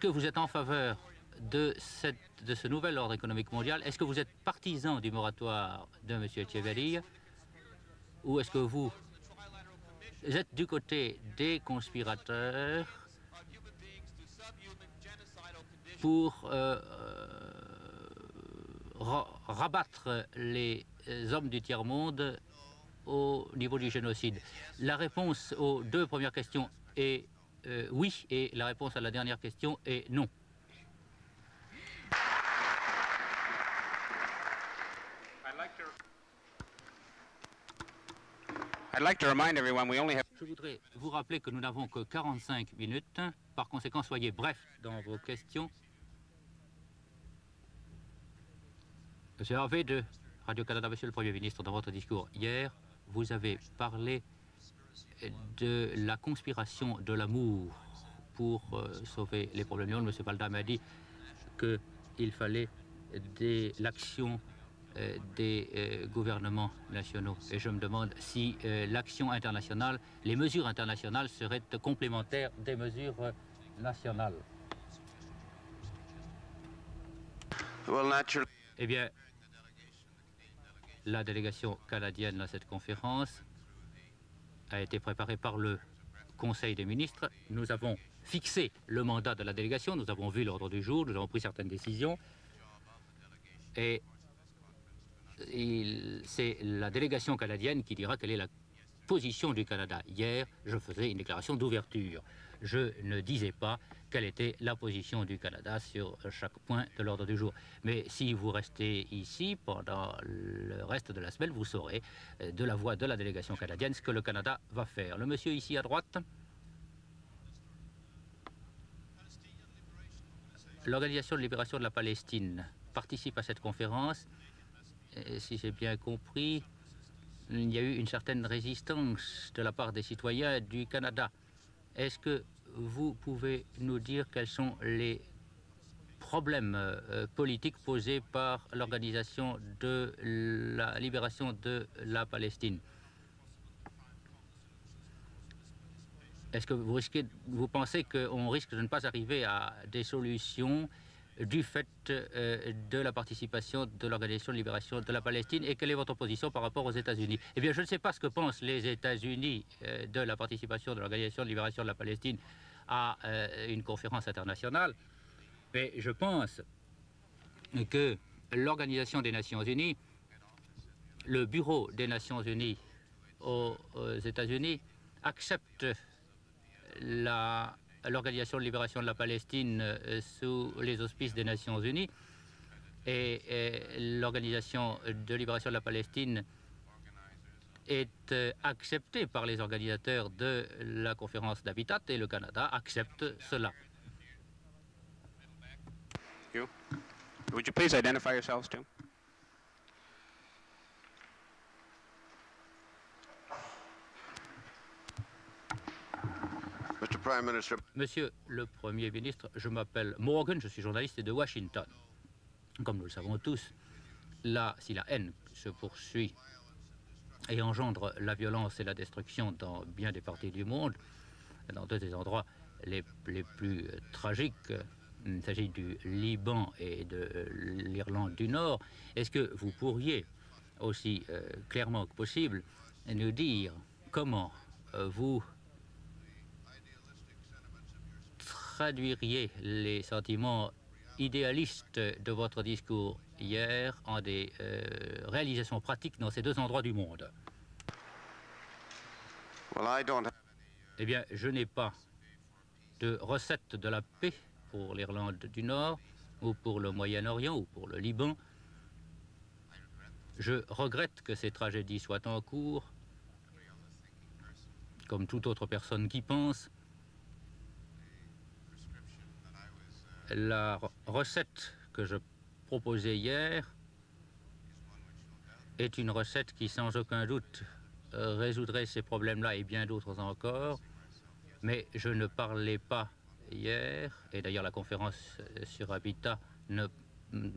que vous êtes en faveur de ce nouvel ordre économique mondial? Est-ce que vous êtes partisan du moratoire de M. Echeverría? Ou est-ce que vous êtes du côté des conspirateurs pour rabattre les hommes du tiers-monde au niveau du génocide? La réponse aux deux premières questions est oui, et la réponse à la dernière question est non. Je voudrais vous rappeler que nous n'avons que 45 minutes. Par conséquent, soyez brefs dans vos questions. Monsieur Harvey de Radio-Canada, Monsieur le Premier ministre, dans votre discours hier, vous avez parlé de la conspiration de l'amour pour sauver les problèmes du monde. Monsieur Balda m'a dit qu'il fallait l'action des gouvernements nationaux. Et je me demande si l'action internationale, les mesures internationales seraient complémentaires des mesures nationales. Eh bien, la délégation canadienne à cette conférence a été préparée par le Conseil des ministres. Nous avons fixé le mandat de la délégation, nous avons vu l'ordre du jour, nous avons pris certaines décisions. Et c'est la délégation canadienne qui dira quelle est la position du Canada. Hier, je faisais une déclaration d'ouverture. Je ne disais pas quelle était la position du Canada sur chaque point de l'ordre du jour. Mais si vous restez ici pendant le reste de la semaine, vous saurez de la voix de la délégation canadienne ce que le Canada va faire. Le monsieur ici à droite. L'Organisation de libération de la Palestine participe à cette conférence. Et si j'ai bien compris, il y a eu une certaine résistance de la part des citoyens du Canada. Est-ce que vous pouvez nous dire quels sont les problèmes politiques posés par l'Organisation de la libération de la Palestine? Est-ce que vous pensez qu'on risque de ne pas arriver à des solutions du fait de la participation de l'Organisation de libération de la Palestine, et quelle est votre position par rapport aux États-Unis? Eh bien, je ne sais pas ce que pensent les États-Unis de la participation de l'Organisation de libération de la Palestine à une conférence internationale, mais je pense que l'Organisation des Nations Unies, le Bureau des Nations Unies aux États-Unis, accepte l'Organisation de libération de la Palestine sous les auspices des Nations Unies, et l'Organisation de libération de la Palestine est acceptée par les organisateurs de la conférence d'Habitat, et le Canada accepte cela. Would you please identify yourselves too? Monsieur le Premier ministre, je m'appelle Morgan, je suis journaliste de Washington. Comme nous le savons tous, là, si la haine se poursuit et engendre la violence et la destruction dans bien des parties du monde, dans deux des endroits les plus tragiques, il s'agit du Liban et de l'Irlande du Nord, est-ce que vous pourriez, aussi clairement que possible, nous dire comment vous traduiriez les sentiments idéalistes de votre discours hier en des réalisations pratiques dans ces deux endroits du monde? Eh bien, je n'ai pas de recette de la paix pour l'Irlande du Nord, ou pour le Moyen-Orient, ou pour le Liban. Je regrette que ces tragédies soient en cours, comme toute autre personne qui pense. La recette que je proposais hier est une recette qui, sans aucun doute, résoudrait ces problèmes-là et bien d'autres encore. Mais je ne parlais pas hier, et d'ailleurs la conférence sur Habitat ne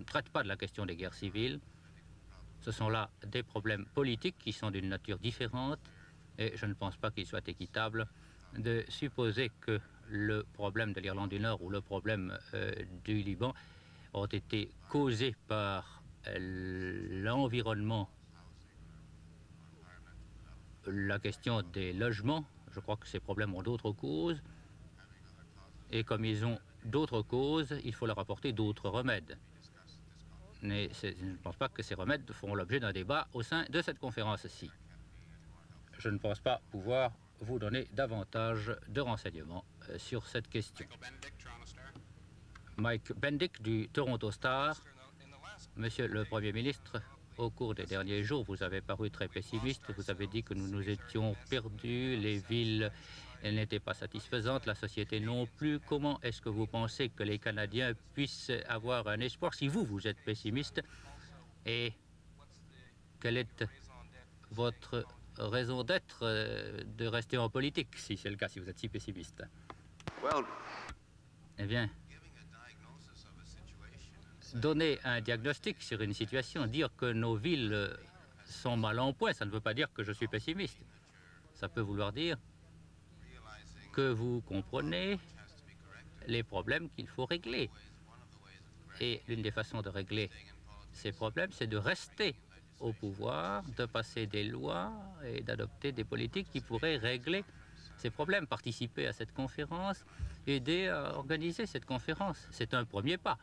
traite pas de la question des guerres civiles. Ce sont là des problèmes politiques qui sont d'une nature différente, et je ne pense pas qu'il soit équitable de supposer que le problème de l'Irlande du Nord ou le problème du Liban ont été causés par l'environnement, la question des logements. Je crois que ces problèmes ont d'autres causes. Et comme ils ont d'autres causes, il faut leur apporter d'autres remèdes. Mais je ne pense pas que ces remèdes feront l'objet d'un débat au sein de cette conférence-ci. Je ne pense pas pouvoir vous donner davantage de renseignements sur cette question. Mike Bendick du Toronto Star. Monsieur le Premier ministre, au cours des derniers jours, vous avez paru très pessimiste. Vous avez dit que nous nous étions perdus, les villes n'étaient pas satisfaisantes, la société non plus. Comment est-ce que vous pensez que les Canadiens puissent avoir un espoir si vous êtes pessimiste? Et quelle est votre raison d'être de rester en politique, si c'est le cas, si vous êtes si pessimiste? Eh bien, donner un diagnostic sur une situation, dire que nos villes sont mal en point, ça ne veut pas dire que je suis pessimiste. Ça peut vouloir dire que vous comprenez les problèmes qu'il faut régler. Et l'une des façons de régler ces problèmes, c'est de rester au pouvoir, de passer des lois et d'adopter des politiques qui pourraient régler ces problèmes, participer à cette conférence, aider à organiser cette conférence. C'est un premier pas.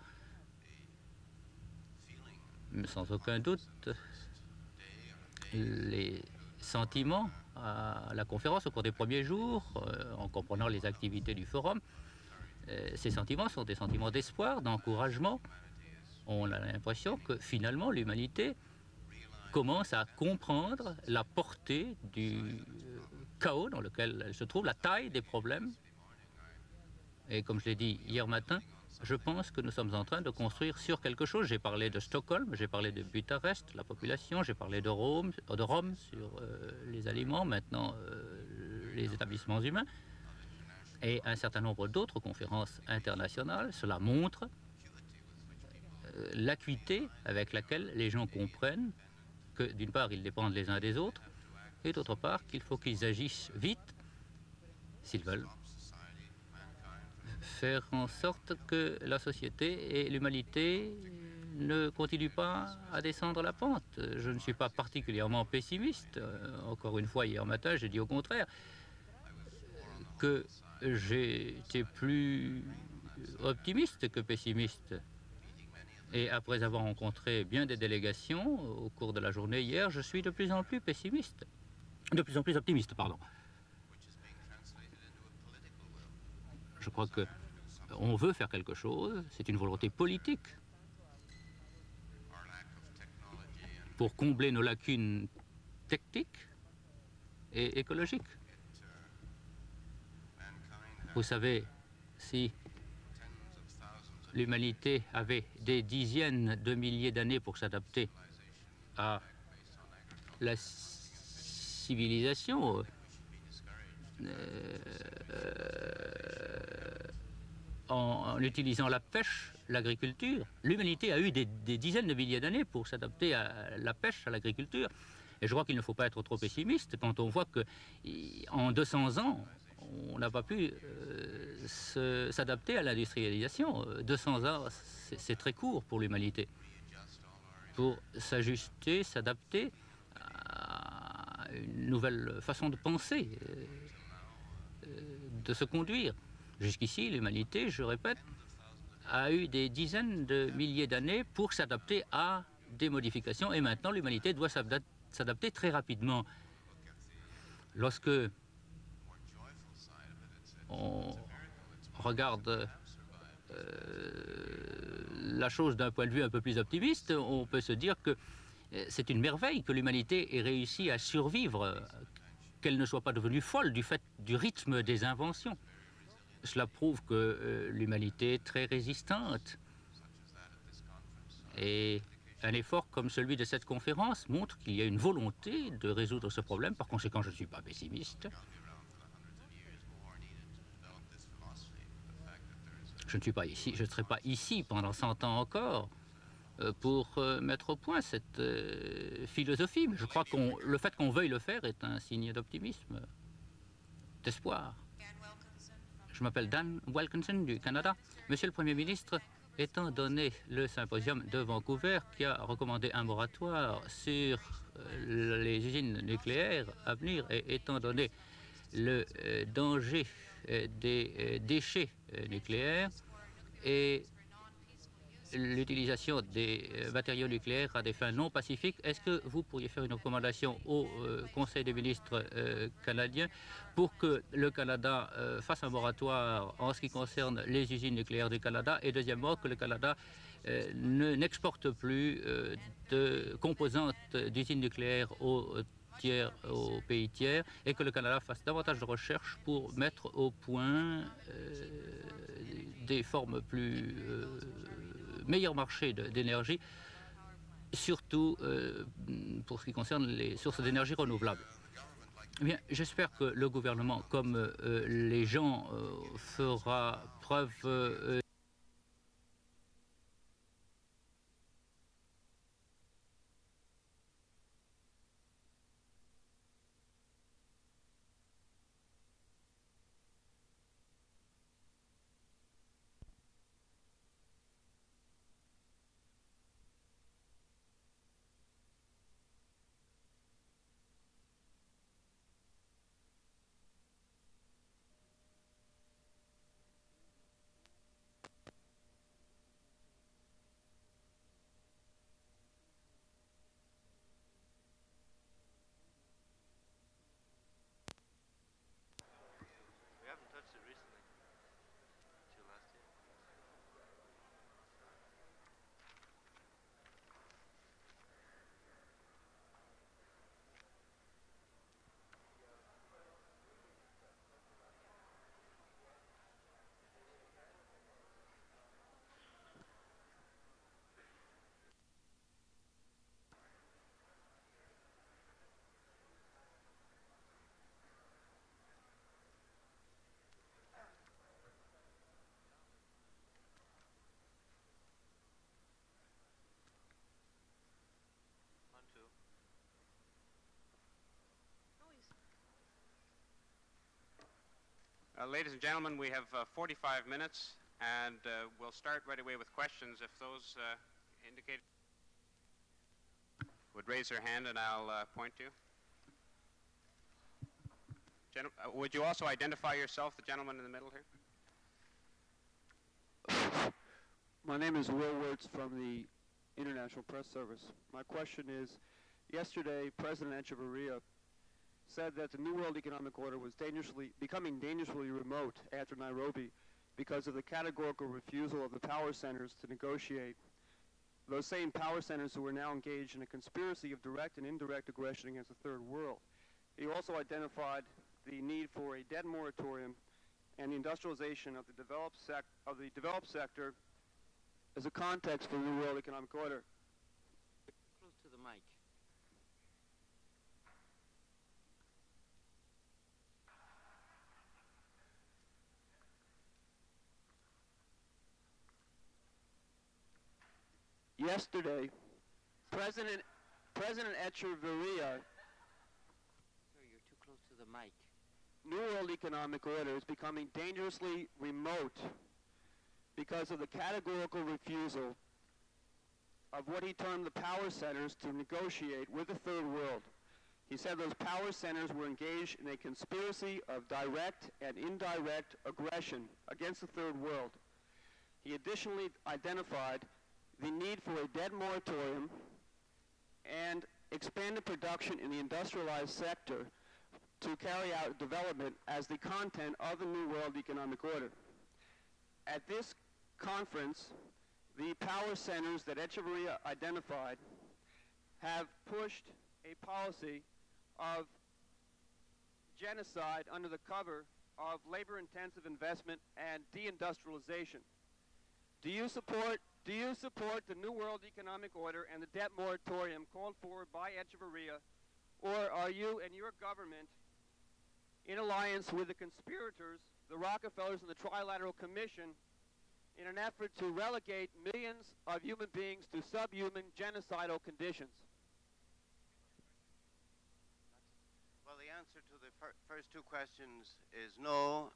Sans aucun doute, les sentiments à la conférence au cours des premiers jours, en comprenant les activités du forum, ces sentiments sont des sentiments d'espoir, d'encouragement. On a l'impression que finalement l'humanité commence à comprendre la portée du chaos dans lequel elle se trouve, la taille des problèmes. Et comme je l'ai dit hier matin, je pense que nous sommes en train de construire sur quelque chose. J'ai parlé de Stockholm, j'ai parlé de Bucarest, la population, j'ai parlé de Rome sur les aliments, maintenant les établissements humains, et un certain nombre d'autres conférences internationales. Cela montre l'acuité avec laquelle les gens comprennent que, d'une part, ils dépendent les uns des autres, et d'autre part, qu'il faut qu'ils agissent vite, s'ils veulent faire en sorte que la société et l'humanité ne continuent pas à descendre la pente. Je ne suis pas particulièrement pessimiste. Encore une fois, hier matin, j'ai dit au contraire que j'étais plus optimiste que pessimiste. Et après avoir rencontré bien des délégations au cours de la journée hier, je suis de plus en plus pessimiste. De plus en plus optimiste, pardon. Je crois qu'on veut faire quelque chose, c'est une volonté politique pour combler nos lacunes techniques et écologiques. Vous savez, si l'humanité avait des dizaines de milliers d'années pour s'adapter à la civilisation, en utilisant la pêche, l'agriculture. L'humanité a eu des dizaines de milliers d'années pour s'adapter à la pêche, à l'agriculture. Et je crois qu'il ne faut pas être trop pessimiste quand on voit qu'en 200 ans, on n'a pas pu s'adapter à l'industrialisation. 200 ans, c'est très court pour l'humanité. Pour s'ajuster, s'adapter à une nouvelle façon de penser, de se conduire. Jusqu'ici, l'humanité, je répète, a eu des dizaines de milliers d'années pour s'adapter à des modifications. Et maintenant, l'humanité doit s'adapter très rapidement. Lorsque on regarde la chose d'un point de vue un peu plus optimiste, on peut se dire que c'est une merveille que l'humanité ait réussi à survivre, qu'elle ne soit pas devenue folle du fait du rythme des inventions. Cela prouve que l'humanité est très résistante. Et un effort comme celui de cette conférence montre qu'il y a une volonté de résoudre ce problème. Par conséquent, je ne suis pas pessimiste. Je ne suis pas ici, je ne serai pas ici pendant 100 ans encore pour mettre au point cette philosophie. Mais je crois que le fait qu'on veuille le faire est un signe d'optimisme, d'espoir. Je m'appelle Dan Wilkinson du Canada. Monsieur le Premier ministre, étant donné le symposium de Vancouver qui a recommandé un moratoire sur les usines nucléaires à venir et étant donné le danger des déchets nucléaires et l'utilisation des matériaux nucléaires à des fins non pacifiques, est-ce que vous pourriez faire une recommandation au Conseil des ministres canadien pour que le Canada fasse un moratoire en ce qui concerne les usines nucléaires du Canada et deuxièmement que le Canada n'exporte plus de composantes d'usines nucléaires aux pays tiers et que le Canada fasse davantage de recherches pour mettre au point des formes plus meilleur marché d'énergie, surtout pour ce qui concerne les sources d'énergie renouvelables. Eh bien, j'espère que le gouvernement, comme les gens, fera preuve Ladies and gentlemen, we have 45 minutes, and we'll start right away with questions. If those indicate would raise their hand, and I'll point to you. Would you also identify yourself, the gentleman in the middle here? My name is Will Wirtz from the International Press Service. My question is, yesterday President Echeverria said that the New World Economic Order was becoming dangerously remote after Nairobi because of the categorical refusal of the power centers to negotiate. Those same power centers who are now engaged in a conspiracy of direct and indirect aggression against the Third World. He also identified the need for a debt moratorium and the industrialization of the developed sector as a context for the New World Economic Order. Close to the mic. Yesterday, President Echeverria. Sir, you're too close to the mic. New World Economic Order is becoming dangerously remote because of the categorical refusal of what he termed the power centers to negotiate with the Third World. He said those power centers were engaged in a conspiracy of direct and indirect aggression against the Third World. He additionally identified the need for a debt moratorium and expanded production in the industrialized sector to carry out development as the content of the New World Economic Order. At this conference, the power centers that Echeverria identified have pushed a policy of genocide under the cover of labor-intensive investment and deindustrialization. Do you support the New World Economic Order and the debt moratorium called for by Echeverria, or are you and your government in alliance with the conspirators, the Rockefellers and the Trilateral Commission, in an effort to relegate millions of human beings to subhuman genocidal conditions? Well, the answer to the first two questions is no.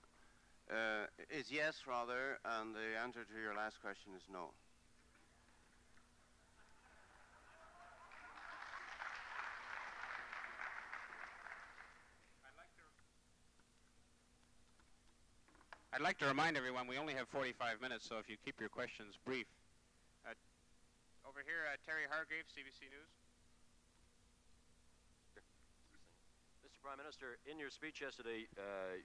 Is yes, rather, and the answer to your last question is no. I'd like to remind everyone we only have 45 minutes, so if you keep your questions brief. Over here, Terry Hargreaves, CBC News. Mr. Prime Minister, in your speech yesterday,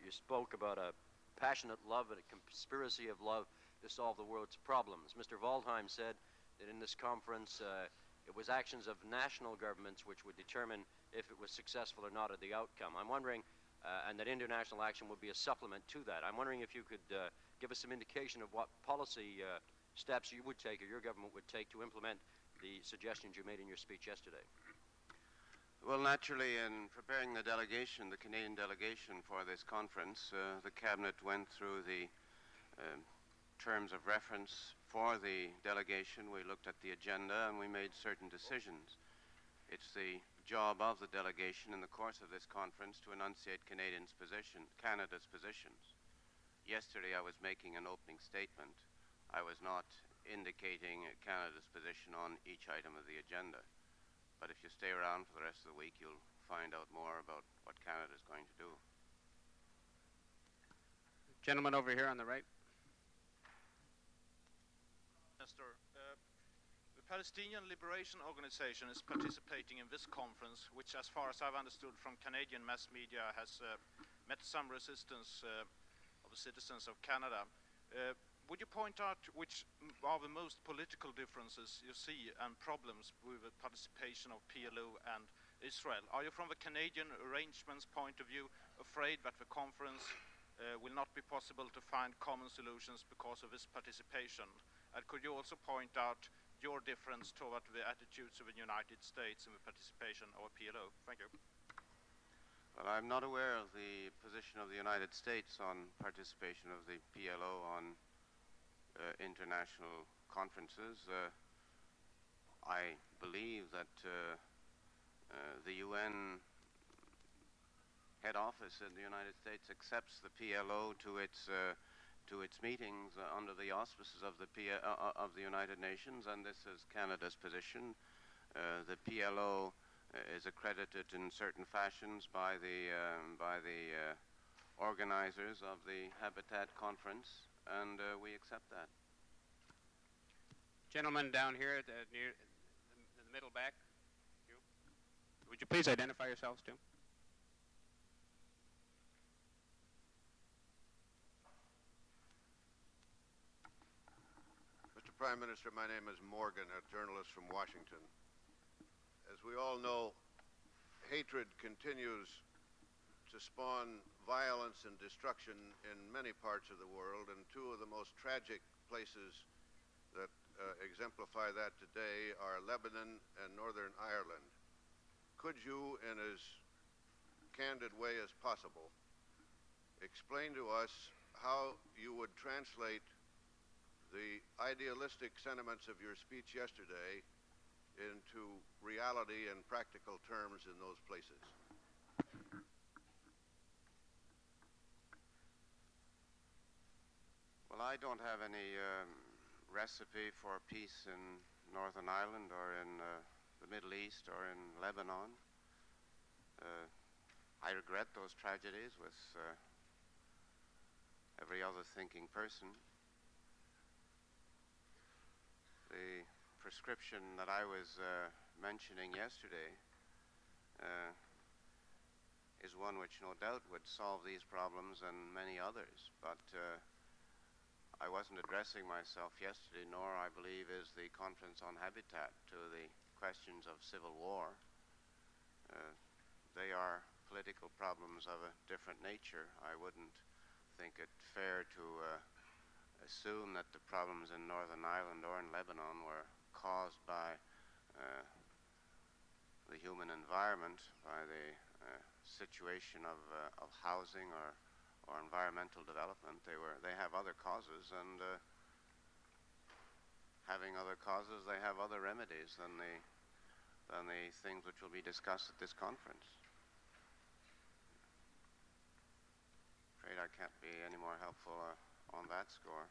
you spoke about a passionate love and a conspiracy of love to solve the world's problems. Mr. Waldheim said that in this conference, it was actions of national governments which would determine if it was successful or not at the outcome. I'm wondering, and that international action would be a supplement to that. I'm wondering if you could give us some indication of what policy steps you would take or your government would take to implement the suggestions you made in your speech yesterday. Well, naturally, in preparing the delegation, the Canadian delegation for this conference, the Cabinet went through the terms of reference for the delegation. We looked at the agenda and we made certain decisions. It's the job of the delegation in the course of this conference to enunciate Canada's positions. Yesterday I was making an opening statement. I was not indicating Canada's position on each item of the agenda. But if you stay around for the rest of the week, you'll find out more about what Canada is going to do. Gentleman over here on the right. Minister, the Palestinian Liberation Organization is participating in this conference, which, as far as I've understood from Canadian mass media, has met some resistance of the citizens of Canada. Would you point out which are the most political differences you see and problems with the participation of PLO and Israel? Are you, from the Canadian arrangements point of view, afraid that the conference will not be possible to find common solutions because of this participation? And could you also point out your difference toward the attitudes of the United States in the participation of PLO? Thank you. Well, I'm not aware of the position of the United States on participation of the PLO on international conferences. I believe that the UN head office in the United States accepts the PLO to its meetings under the auspices of the United Nations, and this is Canada's position. The PLO is accredited in certain fashions by the organizers of the Habitat Conference, and we accept that. Gentleman down here at near the middle back. You. Would you please identify yourselves too? Mr. Prime Minister, my name is Morgan, a journalist from Washington. As we all know, hatred continues to spawn violence and destruction in many parts of the world, and two of the most tragic places that exemplify that today are Lebanon and Northern Ireland. Could you, in as candid way as possible, explain to us how you would translate the idealistic sentiments of your speech yesterday into reality and practical terms in those places? Well, I don't have any recipe for peace in Northern Ireland or in the Middle East or in Lebanon. I regret those tragedies with every other thinking person. The prescription that I was mentioning yesterday is one which no doubt would solve these problems and many others, but I wasn't addressing myself yesterday, nor I believe is the Conference on Habitat, to the questions of civil war. They are political problems of a different nature. I wouldn't think it fair to assume that the problems in Northern Ireland or in Lebanon were caused by the human environment, by the situation of housing or environmental development. They have other causes, and having other causes, they have other remedies than the things which will be discussed at this conference. afraid I can't be any more helpful on that score.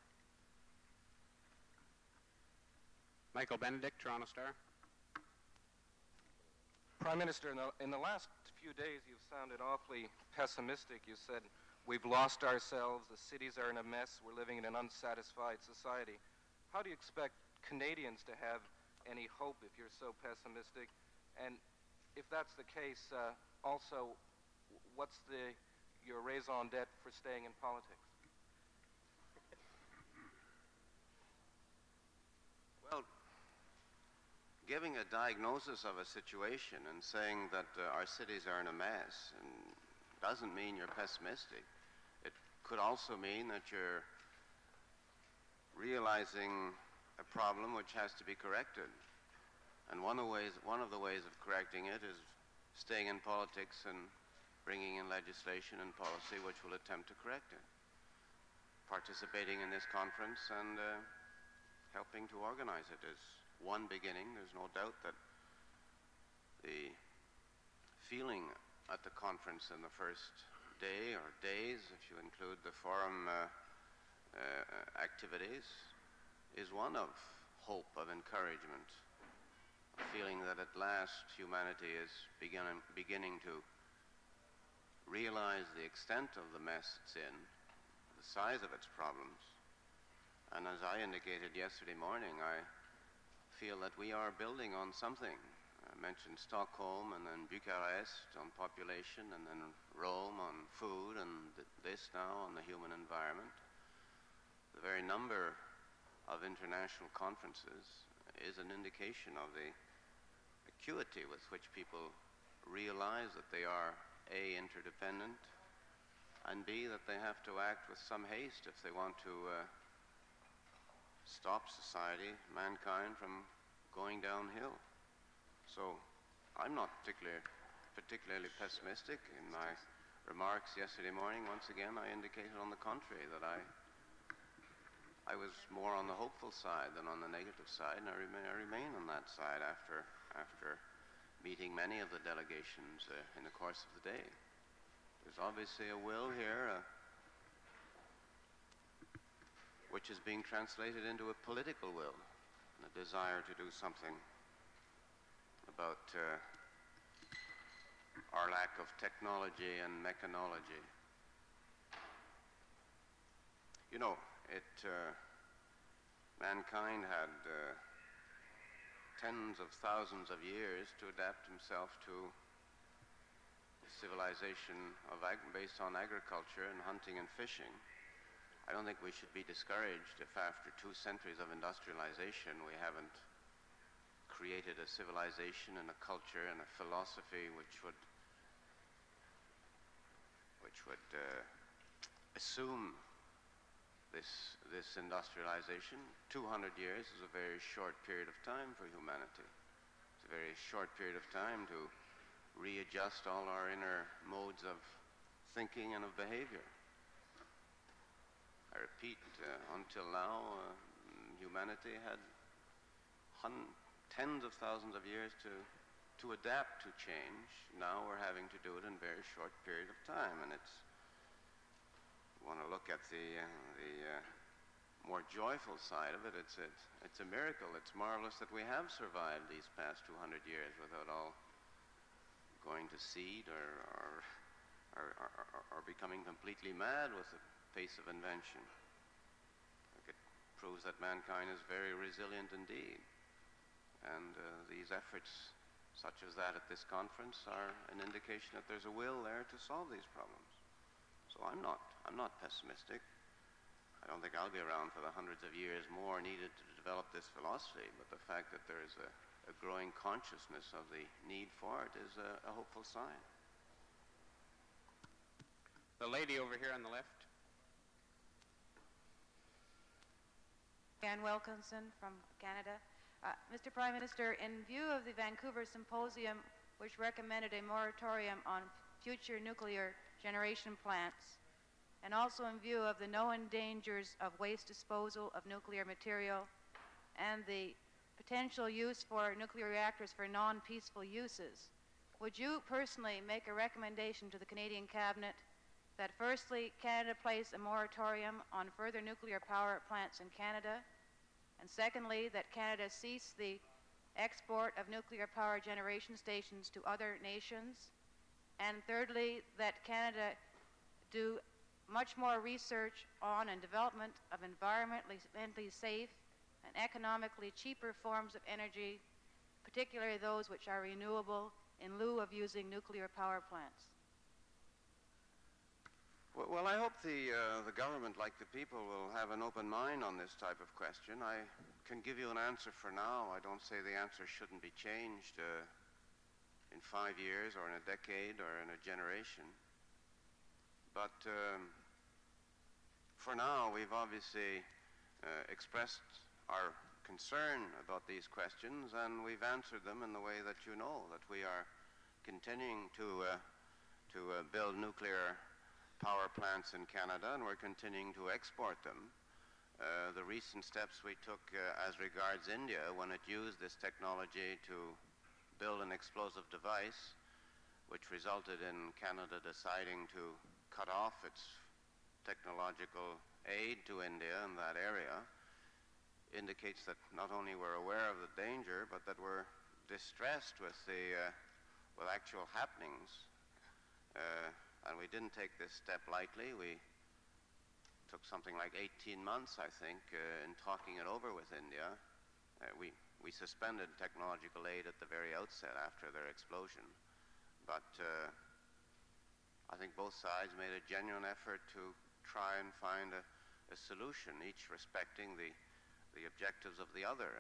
Michael Benedict, Toronto Star. Prime Minister, in the last few days you've sounded awfully pessimistic. You said, we've lost ourselves, the cities are in a mess, we're living in an unsatisfied society. How do you expect Canadians to have any hope if you're so pessimistic? And if that's the case, also, what's your raison d'etre for staying in politics? Well, giving a diagnosis of a situation and saying that our cities are in a mess doesn't mean you're pessimistic. It could also mean that you're realizing a problem which has to be corrected. And one of the ways of correcting it is staying in politics and bringing in legislation and policy which will attempt to correct it. Participating in this conference and helping to organize it is one beginning. There's no doubt that the feeling at the conference in the first day or days, if you include the forum activities, is one of hope, of encouragement, a feeling that at last humanity is beginning to realize the extent of the mess it's in, the size of its problems. And as I indicated yesterday morning, I feel that we are building on something. I mentioned Stockholm and then Bucharest on population and then Rome on food and this now on the human environment. The very number of international conferences is an indication of the acuity with which people realize that they are A, interdependent, and B, that they have to act with some haste if they want to stop society, mankind, from going downhill. So I'm not particularly pessimistic. In my remarks yesterday morning, once again, I indicated on the contrary that I was more on the hopeful side than on the negative side, and I remain on that side after meeting many of the delegations in the course of the day. There's obviously a will here which is being translated into a political will, and a desire to do something about our lack of technology and mechanology. You know, mankind had tens of thousands of years to adapt himself to a civilization based on agriculture and hunting and fishing. I don't think we should be discouraged if after 2 centuries of industrialization we haven't created a civilization and a culture and a philosophy which would assume this industrialization. 200 years is a very short period of time for humanity. It's a very short period of time to readjust all our inner modes of thinking and of behavior. I repeat, until now, humanity had tens of thousands of years to adapt to change. Now we're having to do it in a very short period of time, and you want to look at the more joyful side of it. It's a miracle. It's marvelous that we have survived these past 200 years without all going to seed or becoming completely mad with the pace of invention. It proves that mankind is very resilient indeed. And these efforts, such as that at this conference, are an indication that there's a will there to solve these problems. So I'm not pessimistic. I don't think I'll be around for the hundreds of years more needed to develop this philosophy, but the fact that there is a growing consciousness of the need for it is a hopeful sign. The lady over here on the left. Anne Wilkinson from Canada. Mr. Prime Minister, in view of the Vancouver Symposium, which recommended a moratorium on future nuclear generation plants, and also in view of the known dangers of waste disposal of nuclear material and the potential use for nuclear reactors for non-peaceful uses, would you personally make a recommendation to the Canadian Cabinet that firstly, Canada place a moratorium on further nuclear power plants in Canada, and secondly, that Canada cease the export of nuclear power generation stations to other nations, and thirdly, that Canada do much more research on and development of environmentally safe and economically cheaper forms of energy, particularly those which are renewable, in lieu of using nuclear power plants. Well, I hope the government, like the people, will have an open mind on this type of question. I can give you an answer for now. I don't say the answer shouldn't be changed in 5 years or in a decade or in a generation. But for now, we've obviously expressed our concern about these questions, and we've answered them in the way that you know, that we are continuing to build nuclear power plants in Canada, and we're continuing to export them. The recent steps we took as regards India, when it used this technology to build an explosive device, which resulted in Canada deciding to cut off its technological aid to India in that area, indicates that not only we're aware of the danger, but that we're distressed with actual happenings. And we didn't take this step lightly. We took something like 18 months, I think, in talking it over with India. We suspended technological aid at the very outset after their explosion. But I think both sides made a genuine effort to try and find a solution, each respecting the objectives of the other.